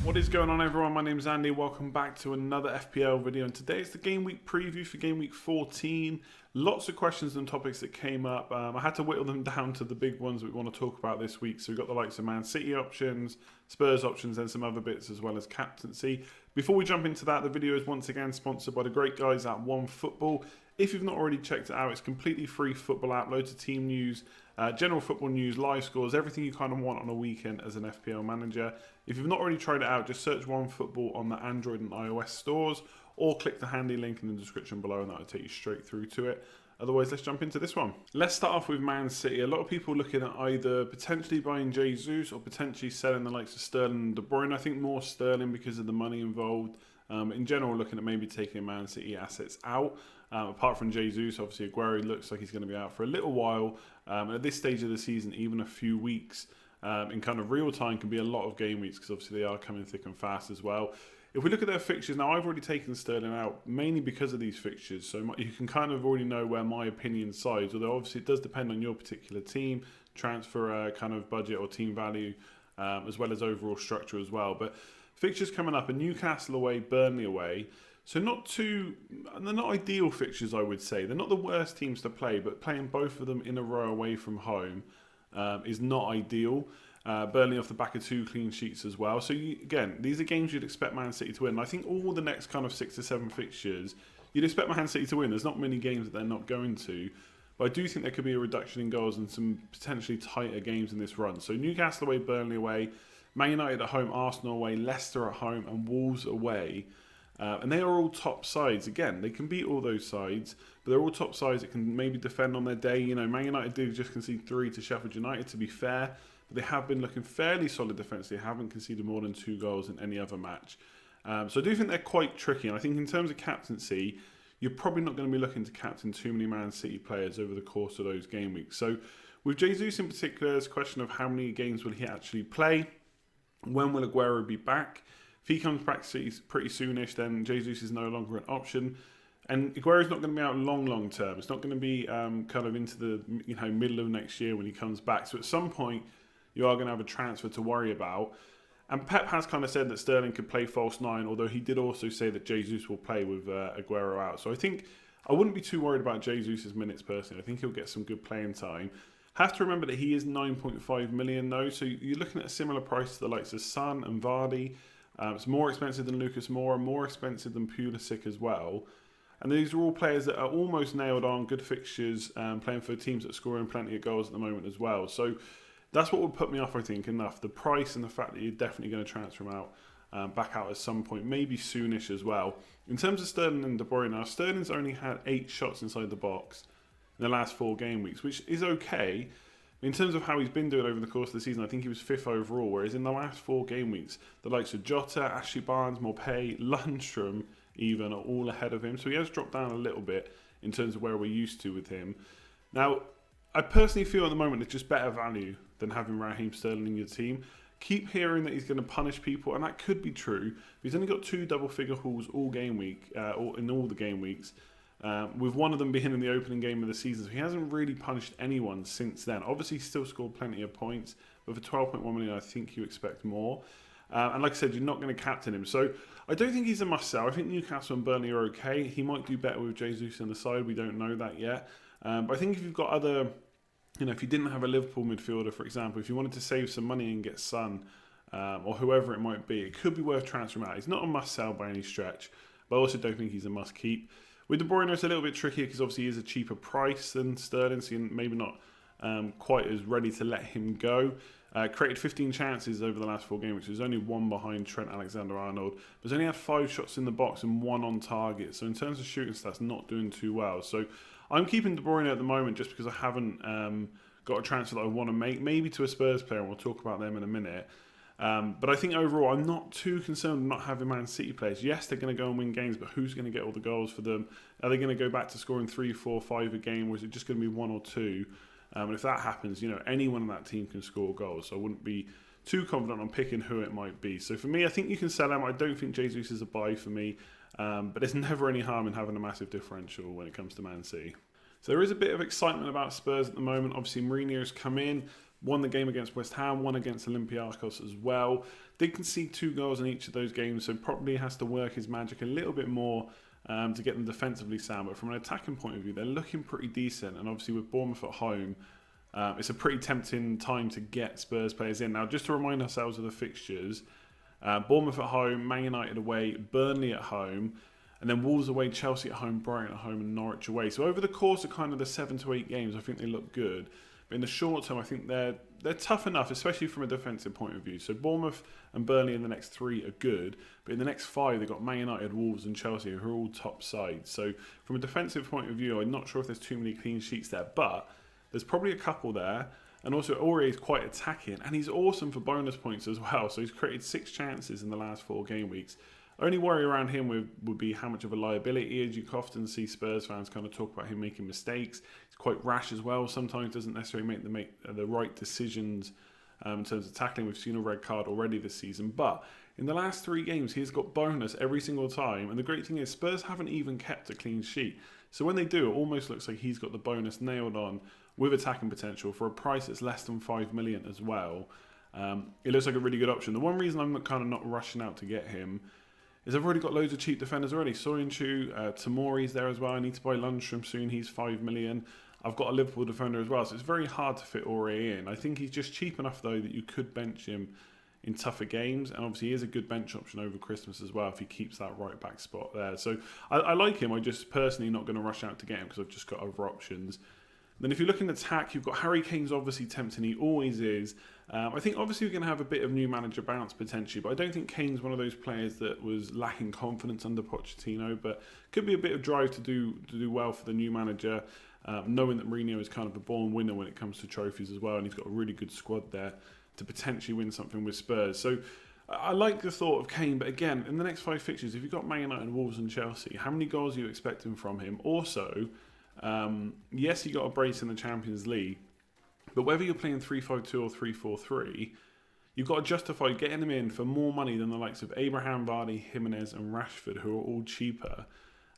What is going on, everyone? My name is Andy. Welcome back to another FPL video, and today is the game week preview for game week 14. Lots of questions and topics that came up. I had to whittle them down to the big ones we want to talk about this week. So we've got the likes of Man City options, Spurs options, and some other bits as well as captaincy. Before we jump into that, the video is once again sponsored by the great guys at OneFootball. If you've not already checked it out, it's completely free football app, loads of team news, general football news, live scores, everything you kind of want on a weekend as an FPL manager. If you've not already tried it out, just search OneFootball on the Android and iOS stores, or click the handy link in the description below and that'll take you straight through to it. Otherwise, let's jump into this one. Let's start off with Man City. A lot of people looking at either potentially buying Jesus or potentially selling the likes of Sterling and De Bruyne. I think more Sterling because of the money involved. In general, looking at maybe taking Man City assets out. Apart from Jesus, obviously Aguero looks like he's going to be out for a little while. At this stage of the season, even a few weeks in kind of real time can be a lot of game weeks because obviously they are coming thick and fast as well. If we look at their fixtures, now I've already taken Sterling out mainly because of these fixtures, so you can kind of already know where my opinion sides, although obviously it does depend on your particular team, transfer kind of budget or team value, as well as overall structure as well. But fixtures coming up, and Newcastle away, Burnley away. So they're not ideal fixtures, I would say. They're not the worst teams to play, but playing both of them in a row away from home is not ideal. Burnley off the back of 2 clean sheets as well. So again, these are games you'd expect Man City to win. I think all the next kind of 6 to 7 fixtures, you'd expect Man City to win. There's not many games that they're not going to. But I do think there could be a reduction in goals and some potentially tighter games in this run. So Newcastle away, Burnley away, Man United at home, Arsenal away, Leicester at home, and Wolves away. And they are all top sides. Again, they can beat all those sides, but they're all top sides that can maybe defend on their day. You know, Man United did just concede 3 to Sheffield United, to be fair, but they have been looking fairly solid defence. They haven't conceded more than 2 goals in any other match. So I do think they're quite tricky. And I think in terms of captaincy, you're probably not going to be looking to captain too many Man City players over the course of those game weeks. So with Jesus in particular, it's a question of how many games will he actually play? When will Aguero be back? If he comes back pretty soonish, then Jesus is no longer an option. And Aguero's not going to be out long term. It's not going to be kind of into the middle of next year when he comes back. So at some point, you are going to have a transfer to worry about. And Pep has kind of said that Sterling could play false 9, although he did also say that Jesus will play with Aguero out. So I think I wouldn't be too worried about Jesus' minutes personally. I think he'll get some good playing time. Have to remember that he is 9.5 million though, so you're looking at a similar price to the likes of Son and Vardy. It's more expensive than Lucas Moura, more expensive than Pulisic as well. And these are all players that are almost nailed on, good fixtures, playing for teams that are scoring plenty of goals at the moment as well. So that's what would put me off, I think, enough. The price and the fact that you're definitely going to transfer him out, back out at some point, maybe soonish as well. In terms of Sterling and De Bruyne, now Sterling's only had 8 shots inside the box in the last 4 game weeks, which is okay. In terms of how he's been doing over the course of the season, I think he was 5th overall, whereas in the last 4 game weeks, the likes of Jota, Ashley Barnes, Maupay, Lundstrom even are all ahead of him. So he has dropped down a little bit in terms of where we're used to with him. Now, I personally feel at the moment it's just better value than having Raheem Sterling in your team. Keep hearing that he's going to punish people, and that could be true. But he's only got 2 double-figure hauls all game week, or in all the game weeks. With one of them being in the opening game of the season. So he hasn't really punished anyone since then. Obviously, he still scored plenty of points, but for 12.1 million, I think you expect more. And like I said, you're not going to captain him. So I don't think he's a must-sell. I think Newcastle and Burnley are okay. He might do better with Jesus on the side. We don't know that yet. But I think if you've got other, if you didn't have a Liverpool midfielder, for example, if you wanted to save some money and get Son, or whoever it might be, it could be worth transferring out. He's not a must-sell by any stretch, but I also don't think he's a must-keep. With De Bruyne, it's a little bit trickier because obviously he is a cheaper price than Sterling, so you're maybe not quite as ready to let him go. Created 15 chances over the last 4 games, which is only 1 behind Trent Alexander-Arnold. But he's only had 5 shots in the box and 1 on target. So in terms of shooting stats, not doing too well. So I'm keeping De Bruyne at the moment just because I haven't got a transfer that I want to make. Maybe to a Spurs player, and we'll talk about them in a minute. But I think overall, I'm not too concerned with not having Man City players. Yes, they're going to go and win games, but who's going to get all the goals for them? Are they going to go back to scoring 3, 4, 5 a game, or is it just going to be 1 or 2? And if that happens, anyone on that team can score goals. So I wouldn't be too confident on picking who it might be. So for me, I think you can sell him. I don't think Jesus is a buy for me. But there's never any harm in having a massive differential when it comes to Man City. So there is a bit of excitement about Spurs at the moment. Obviously, Mourinho's come in, Won the game against West Ham, won against Olympiacos as well. Did concede 2 goals in each of those games, so probably has to work his magic a little bit more to get them defensively sound. But from an attacking point of view, they're looking pretty decent. And obviously with Bournemouth at home, it's a pretty tempting time to get Spurs players in. Now, just to remind ourselves of the fixtures, Bournemouth at home, Man United away, Burnley at home, and then Wolves away, Chelsea at home, Brighton at home, and Norwich away. So over the course of kind of the 7 to 8 games, I think they look good. But in the short term, I think they're tough enough, especially from a defensive point of view. So Bournemouth and Burnley in the next 3 are good. But in the next 5, they've got Man United, Wolves and Chelsea, who are all top sides. So from a defensive point of view, I'm not sure if there's too many clean sheets there. But there's probably a couple there. And also, Aurier is quite attacking. And he's awesome for bonus points as well. So he's created 6 chances in the last 4 game weeks. Only worry around him would be how much of a liability he is. You can often see Spurs fans kind of talk about him making mistakes. He's quite rash as well. Sometimes doesn't necessarily make the right decisions in terms of tackling. We've seen a red card already this season. But in the last 3 games, he's got bonus every single time. And the great thing is Spurs haven't even kept a clean sheet. So when they do, it almost looks like he's got the bonus nailed on with attacking potential for a price that's less than 5 million as well. It looks like a really good option. The one reason I'm kind of not rushing out to get him is I've already got loads of cheap defenders already. Soyuncu, Tomori's there as well. I need to buy Lundstrom soon. He's 5 million. I've got a Liverpool defender as well. So it's very hard to fit Aurier in. I think he's just cheap enough, though, that you could bench him in tougher games. And obviously, he is a good bench option over Christmas as well if he keeps that right back spot there. So I like him. I'm just personally not going to rush out to get him because I've just got other options. Then if you look in attack, you've got Harry Kane's obviously tempting. He always is. I think obviously we're going to have a bit of new manager bounce potentially, but I don't think Kane's one of those players that was lacking confidence under Pochettino, but could be a bit of drive to do well for the new manager, knowing that Mourinho is kind of a born winner when it comes to trophies as well, and he's got a really good squad there to potentially win something with Spurs. So I like the thought of Kane, but again, in the next 5 fixtures, if you've got Man United, Wolves and Chelsea, how many goals are you expecting from him? Also, yes, he got a brace in the Champions League, but whether you're playing 3-5-2 or 3-4-3, you've got to justify getting him in for more money than the likes of Abraham, Vardy, Jimenez and Rashford, who are all cheaper.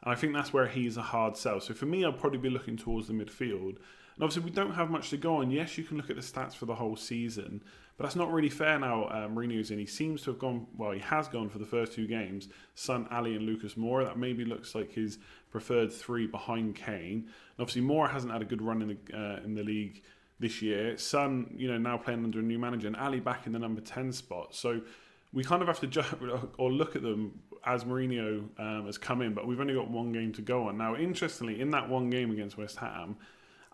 And I think that's where he's a hard sell. So for me, I'll probably be looking towards the midfield. And obviously, we don't have much to go on. Yes, you can look at the stats for the whole season, but that's not really fair now. Mourinho's in. He seems to have gone, well, he has gone for the first 2 games. Son, ALLI and Lucas Moura. That maybe looks like his preferred 3 behind Kane. And obviously, Moura hasn't had a good run in the league this year. Son, now playing under a new manager, and ALLI back in the number 10 spot. So we kind of have to or look at them as Mourinho has come in, but we've only got 1 game to go on. Now, interestingly, in that 1 game against West Ham,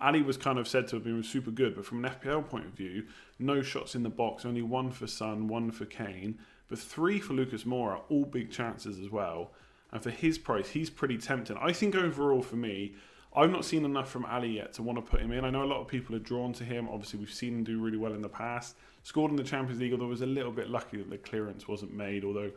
ALLI was kind of said to have been super good, but from an FPL point of view, no shots in the box, only 1 for Son, 1 for Kane, but 3 for Lucas Moura, all big chances as well. And for his price, he's pretty tempting. I think overall for me, I've not seen enough from ALLI yet to want to put him in. I know a lot of people are drawn to him. Obviously, we've seen him do really well in the past. Scored in the Champions League, although was a little bit lucky that the clearance wasn't made, although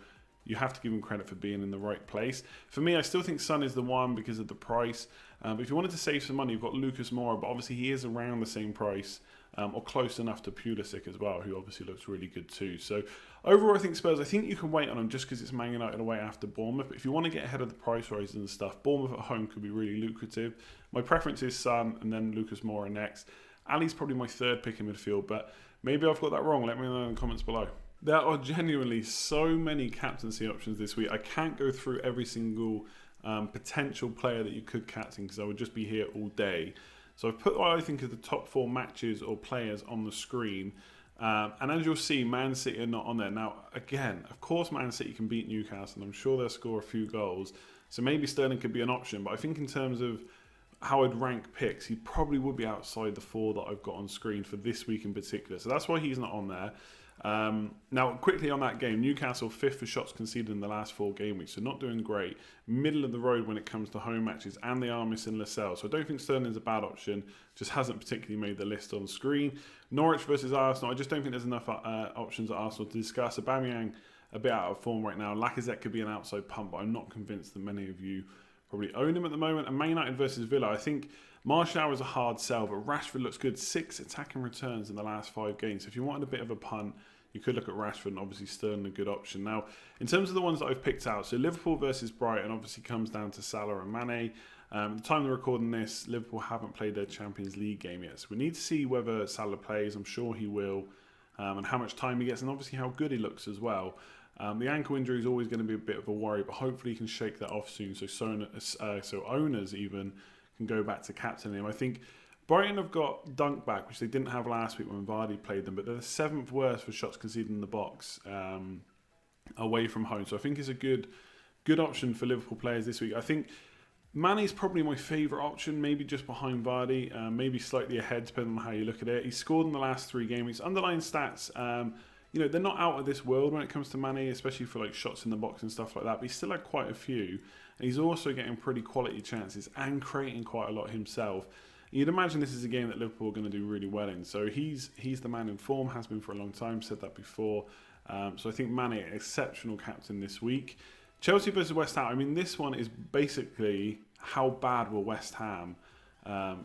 you have to give him credit for being in the right place. For me, I still think Son is the one because of the price. But if you wanted to save some money, you've got Lucas Moura, but obviously he is around the same price, or close enough to Pulisic as well, who obviously looks really good too. So overall, I think Spurs, I think you can wait on them just because it's Man United away after Bournemouth. But if you want to get ahead of the price rises and stuff, Bournemouth at home could be really lucrative. My preference is Son and then Lucas Moura next. ALLI's probably my 3rd pick in midfield, but maybe I've got that wrong. Let me know in the comments below. There are genuinely so many captaincy options this week. I can't go through every single potential player that you could captain because I would just be here all day. So I've put what I think are the top 4 matches or players on the screen. And as you'll see, Man City are not on there. Now, again, of course Man City can beat Newcastle, and I'm sure they'll score a few goals. So maybe Sterling could be an option. But I think in terms of how I'd rank picks, he probably would be outside the 4 that I've got on screen for this week in particular. So that's why he's not on there. Now, quickly on that game, Newcastle 5th for shots conceded in the last 4 game weeks, so not doing great. Middle of the road when it comes to home matches, and they are missing Lascelles. So I don't think Sterling's a bad option, just hasn't particularly made the list on screen. Norwich versus Arsenal, I just don't think there's enough options at Arsenal to discuss. Aubameyang a bit out of form right now. Lacazette could be an outside pump, but I'm not convinced that many of you probably own him at the moment. And Man United versus Villa, I think Martial is a hard sell, but Rashford looks good. 6 attacking returns in the last 5 games. So if you wanted a bit of a punt, you could look at Rashford, and obviously Sterling a good option. Now, in terms of the ones that I've picked out, so Liverpool versus Brighton obviously comes down to Salah and Mane. At the time of recording this, Liverpool haven't played their Champions League game yet. So we need to see whether Salah plays. I'm sure he will. And how much time he gets, and obviously how good he looks as well. The ankle injury is always going to be a bit of a worry, but hopefully he can shake that off soon, so owners even can go back to captaining him. I think Brighton have got Dunk back, which they didn't have last week when Vardy played them, but they're the 7th worst for shots conceded in the box away from home. So I think it's a good option for Liverpool players this week. I think Mane's probably my favourite option, maybe just behind Vardy, maybe slightly ahead, depending on how you look at it. He's scored in the last 3 game weeks. Underlying stats, they're not out of this world when it comes to Mane, especially for like shots in the box and stuff like that. But he still had quite a few, and he's also getting pretty quality chances and creating quite a lot himself. You'd imagine this is a game that Liverpool are going to do really well in. So he's the man in form, has been for a long time. Said that before. So I think Mane, exceptional captain this week. Chelsea versus West Ham. I mean, this one is basically how bad were West Ham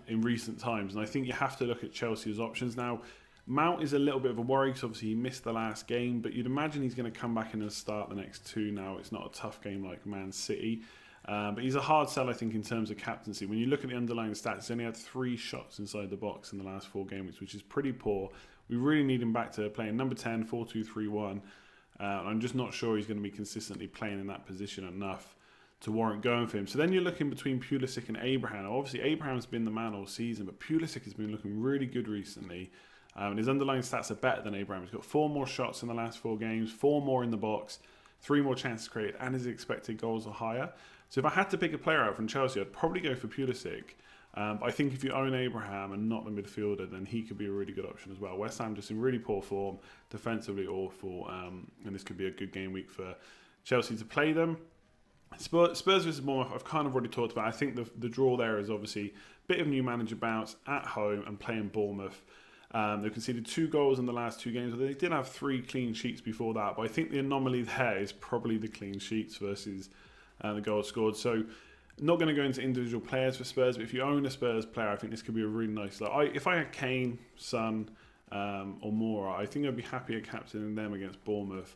in recent times, and I think you have to look at Chelsea's options now. Mount is a little bit of a worry because obviously he missed the last game, but you'd imagine he's going to come back in and start the next 2 now. It's not a tough game like Man City. But he's a hard sell, I think, in terms of captaincy. When you look at the underlying stats, he's only had 3 shots inside the box in the last 4 games, which is pretty poor. We really need him back to playing number 10, 4-2-3-1. I'm just not sure he's going to be consistently playing in that position enough to warrant going for him. So then you're looking between Pulisic and Abraham. Obviously, Abraham's been the man all season, but Pulisic has been looking really good recently. And his underlying stats are better than Abraham. He's got 4 more shots in the last 4 games, 4 more in the box, 3 more chances created, and his expected goals are higher. So if I had to pick a player out from Chelsea, I'd probably go for Pulisic. But I think if you own Abraham and not the midfielder, then he could be a really good option as well. West Ham just in really poor form, defensively awful, and this could be a good game week for Chelsea to play them. Spurs versus Bournemouth, I've kind of already talked about. I think the draw there is obviously a bit of new manager bounce at home and playing Bournemouth. They've conceded 2 goals in the last 2 games, but they did have 3 clean sheets before that. But I think the anomaly there is probably the clean sheets versus the goals scored. So not going to go into individual players for Spurs, but if you own a Spurs player, I think this could be a really nice. If I had Kane, Son, or MOURA, I think I'd be happier captaining them against Bournemouth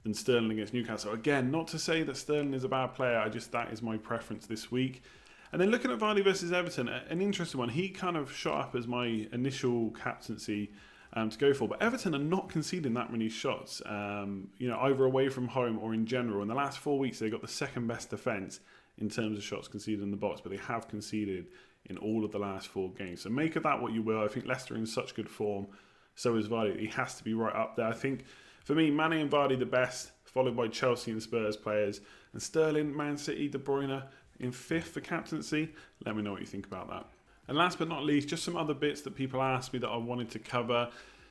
than Sterling against Newcastle. Again, not to say that Sterling is a bad player, that is my preference this week. And then looking at Vardy versus Everton, an interesting one. He kind of shot up as my initial captaincy to go for, but Everton are not conceding that many shots, either away from home or in general. In the last 4 weeks, they got the 2nd best defence in terms of shots conceded in the box, but they have conceded in all of the last 4 games. So make of that what you will. I think Leicester are in such good form, so is Vardy. He has to be right up there. I think, for me, Mane and Vardy the best, followed by Chelsea and Spurs players, and Sterling, Man City, De Bruyne in 5th for captaincy. Let me know what you think about that. And last but not least, just some other bits that people asked me that I wanted to cover.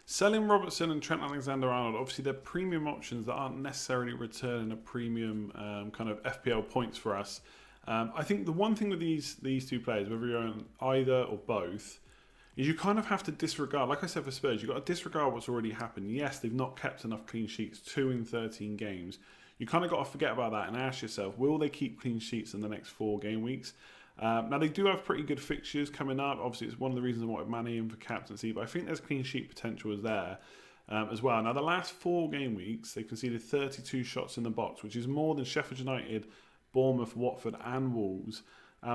Selling Robertson and Trent Alexander-Arnold, obviously they're premium options that aren't necessarily returning a premium kind of FPL points for us. I think the one thing with these 2 players, whether you're on either or both, is you kind of have to disregard, like I said for Spurs, you've got to disregard what's already happened. Yes, they've not kept enough clean sheets, 2 in 13 games. You kind of got to forget about that and ask yourself, will they keep clean sheets in the next 4 game weeks? Now, they do have pretty good fixtures coming up. Obviously, it's one of the reasons I wanted Mane in for captaincy, but I think there's clean sheet potential is there as well. Now, the last 4 game weeks, they've conceded 32 shots in the box, which is more than Sheffield United, Bournemouth, Watford and Wolves,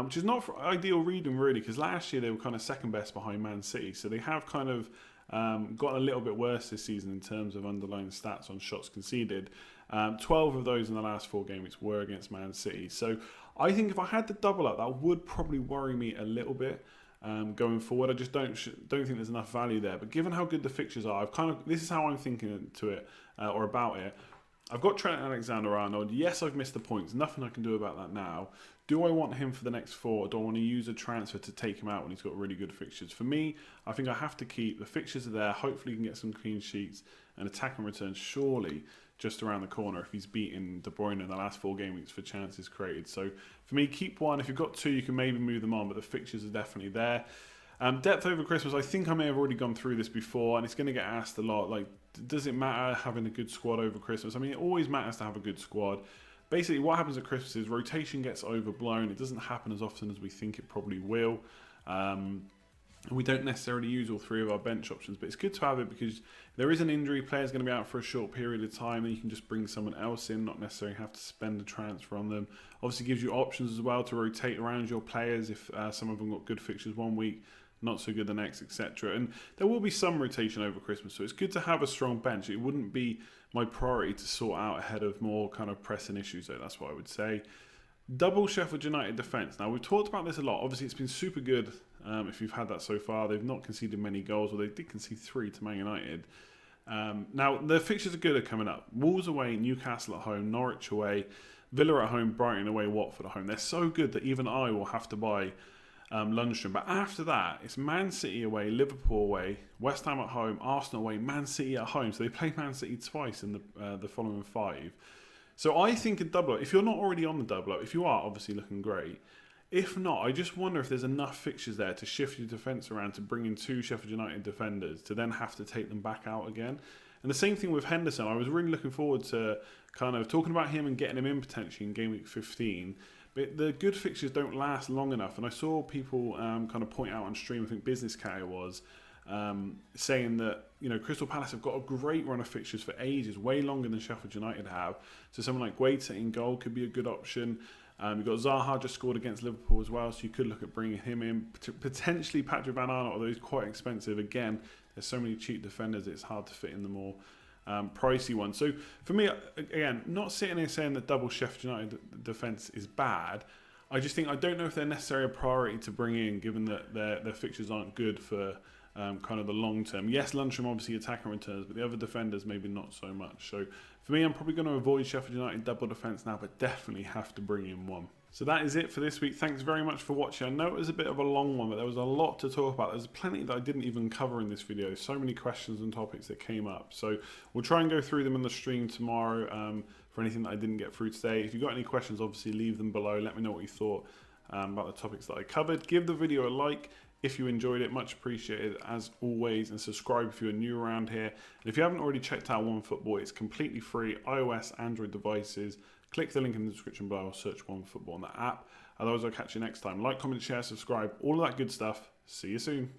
which is not ideal reading, really, because last year they were kind of 2nd best behind Man City. So they have kind of gotten a little bit worse this season in terms of underlying stats on shots conceded. 12 of those in the last 4 games were against Man City. So I think if I had to double up, that would probably worry me a little bit going forward. I just don't think there's enough value there. But given how good the fixtures are, this is how I'm thinking to it or about it. I've got Trent Alexander-Arnold. Yes, I've missed the points. Nothing I can do about that now. Do I want him for the next 4, or do I want to use a transfer to take him out when he's got really good fixtures? For me, I think I have to keep. The fixtures are there. Hopefully, he can get some clean sheets and attack and return surely just around the corner if he's beaten De Bruyne in the last 4 game weeks for chances created. So for me, keep 1. If you've got 2, you can maybe move them on, but the fixtures are definitely there. Depth over Christmas, I think I may have already gone through this before, and it's going to get asked a lot. Like, does it matter having a good squad over Christmas? I mean, it always matters to have a good squad. Basically, what happens at Christmas is rotation gets overblown. It doesn't happen as often as we think it probably will. And we don't necessarily use all three of our bench options, but it's good to have it because if there is an injury, player's going to be out for a short period of time, and you can just bring someone else in, not necessarily have to spend a transfer on them. Obviously gives you options as well to rotate around your players if some of them got good fixtures one week, not so good the next, etc. And there will be some rotation over Christmas, so it's good to have a strong bench. It wouldn't be my priority to sort out ahead of more kind of pressing issues, though, that's what I would say. Double Sheffield United defence. Now, we've talked about this a lot. Obviously, it's been super good if you've had that so far. They've not conceded many goals, or they did concede 3 to Man United. Now, the fixtures are good are coming up. Wolves away, Newcastle at home, Norwich away, Villa at home, Brighton away, Watford at home. They're so good that even I will have to buy Lundstrom. But after that, it's Man City away, Liverpool away, West Ham at home, Arsenal away, Man City at home. So they play Man City twice in the following 5. So I think a double up, if you're not already on the double up, if you are, obviously looking great. If not, I just wonder if there's enough fixtures there to shift your defence around to bring in 2 Sheffield United defenders to then have to take them back out again. And the same thing with Henderson. I was really looking forward to kind of talking about him and getting him in potentially in Gameweek 15. But the good fixtures don't last long enough. And I saw people kind of point out on stream, I think Business Cat was, saying that Crystal Palace have got a great run of fixtures for ages, way longer than Sheffield United have. So someone like Guaita in goal could be a good option. You've got Zaha just scored against Liverpool as well, so you could look at bringing him in. Potentially Patrick Van Arnold, although he's quite expensive. Again, there's so many cheap defenders, it's hard to fit in the more pricey ones. So for me, again, not sitting here saying that double Sheffield United defence is bad. I just think I don't know if they're necessarily a priority to bring in, given that their fixtures aren't good for kind of the long term. Yes, Lundstrom obviously attacking returns, but the other defenders maybe not so much. So for me, I'm probably going to avoid Sheffield United double defence now, but definitely have to bring in one. So that is it for this week. Thanks very much for watching. I know it was a bit of a long one, but there was a lot to talk about. There's plenty that I didn't even cover in this video. So many questions and topics that came up. So we'll try and go through them in the stream tomorrow for anything that I didn't get through today. If you've got any questions, obviously leave them below. Let me know what you thought about the topics that I covered. Give the video a like if you enjoyed it, much appreciated as always, and subscribe if you're new around here. And if you haven't already checked out OneFootball, it's completely free, iOS, Android devices. Click the link in the description below or search OneFootball on the app. Otherwise, I'll catch you next time. Like, comment, share, subscribe, all of that good stuff. See you soon.